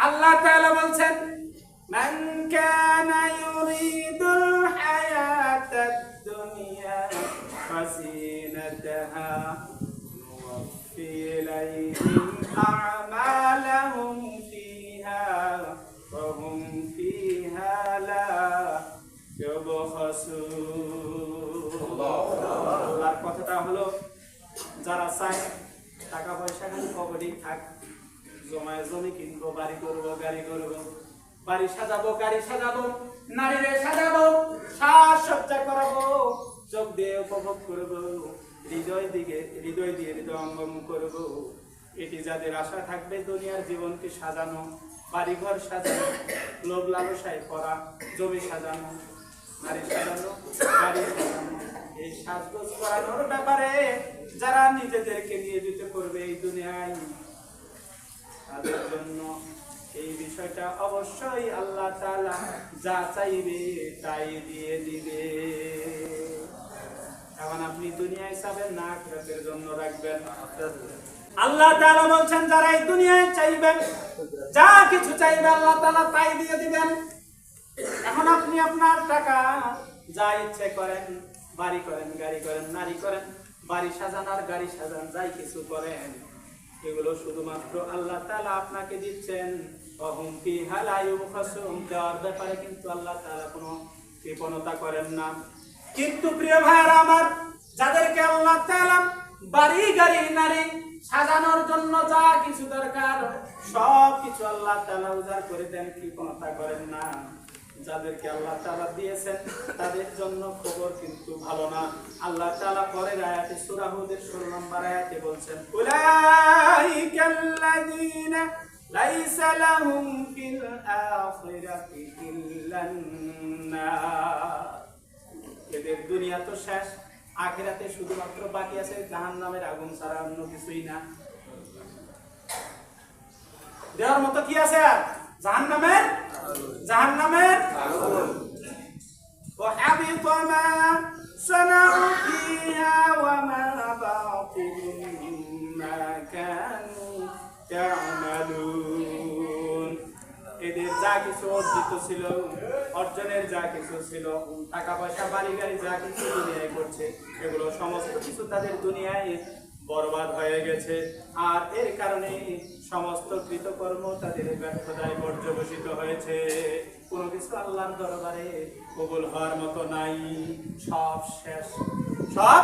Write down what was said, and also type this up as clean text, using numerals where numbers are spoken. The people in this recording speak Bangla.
আল্লাহ তাআলা বলছেন মান কানা ইউরিদুল হায়াতাদ দুনিয়া ওয়াজিনাতাহা নুওয়াফি ইলাইহিম আ'মালাহুম ফিহা ওয়া হুম ফিহা লা ইউবখাসুন। আল্লাহর কথাটা হলো যারা চায় টাকা পয়সা খালি কবডি থাক, জমায় জমি কিনবো, বাড়ি করবো, গাড়ি করবো, বাড়ি সাজাবো, গাড়ি সাজাবো, নারীরে সাজাবো, সাজসজ্জা করাবো, চোখ দিয়ে উপভোগ করবো, হৃদয় দিয়ে হৃদয়ঙ্গম করবো, এটি যাদের আশা থাকবে দুনিয়ার জীবনকে সাজানো, বাড়িঘর সাজানো, লোভ লালসায় পড়া, জমি সাজানো, নারী সাজানো, গাড়ি সাজানো, এই সাজগোজ করানোর ব্যাপারে যারা নিজেদেরকে নিয়োজিত করবে এই দুনিয়ায়, তাদের জন্য এই বিষয়টা অবশ্যই আল্লাহ তাআলা যা চাইবে তাই দিয়ে দিবে। এখন আপনি দুনিয়ায় চাবেন না আখিরাতের জন্য রাখবেন? আল্লাহ তাআলা বলছেন যারা এই দুনিয়ায় চাইবেন, যা কিছু চাইবে আল্লাহ তাআলা তাই দিয়ে দিবেন। এখন আপনি আপনার টাকা যা ইচ্ছে করেন, বাড়ি করেন, গাড়ি করেন, নারী করেন, বাড়ি সাজান আর গাড়ি সাজান, যাই কিছু করেন, এগুলো শুধুমাত্র আল্লাহ তাআলা আপনাকে দিচ্ছেন। ওয়াহুম ফিহা লা ইউবখাসুন, দেওয়ার ব্যাপারে কিন্তু আল্লাহ তাআলা কোনো কৃপণতা করেন না। কিন্তু প্রিয় ভাইরা আমার, যাদেরকে আল্লাহ তাআলা বাড়ি গাড়ি নারী সাজানোর জন্য যা কিছু দরকার সব কিছু আল্লাহ তাআলা উজাড় করে দেন, কৃপণতা করেন না। যাদেরকে আল্লাহ তাআলা দিয়েছেন তাদের জন্য খবর কিন্তু ভালো না। আল্লাহ তাআলা পরের আয়াতে সূরা হুদের 16 নম্বর আয়াতে বলছেন উলাইকাল্লাযীনা লাইসা লাহুম ফিল আখিরাতি ইল্লান নার, এদের দুনিয়া তো শেষ, আখিরাতে শুধুমাত্র বাকি আছে জাহান্নামের আগুন ছাড়া অন্য কিছুই না। দেওয়ার মতো কি আছে আর? জাহান্নামের আগুন। وحبط ما صنعوا فيها وما باطل ما كانوا يعملون, এদের যা কিছু অর্জিত ছিল, অর্জনের যা কিছু ছিল, টাকা পয়সা বাড়ি গাড়ি যা কিছু দুনিয়ায় করছে, এগুলো সমস্ত কিছু তাদের দুনিয়ায় বরবাদ হয়ে গেছে। আর এর কারণে সমস্ত কৃতকর্ম তাদের ব্যর্থতায় পর্যবসিত হয়েছে। কোনো কিছু আল্লাহর দরবারে কবুল হওয়ার মতো নাই, সব শেষ, সব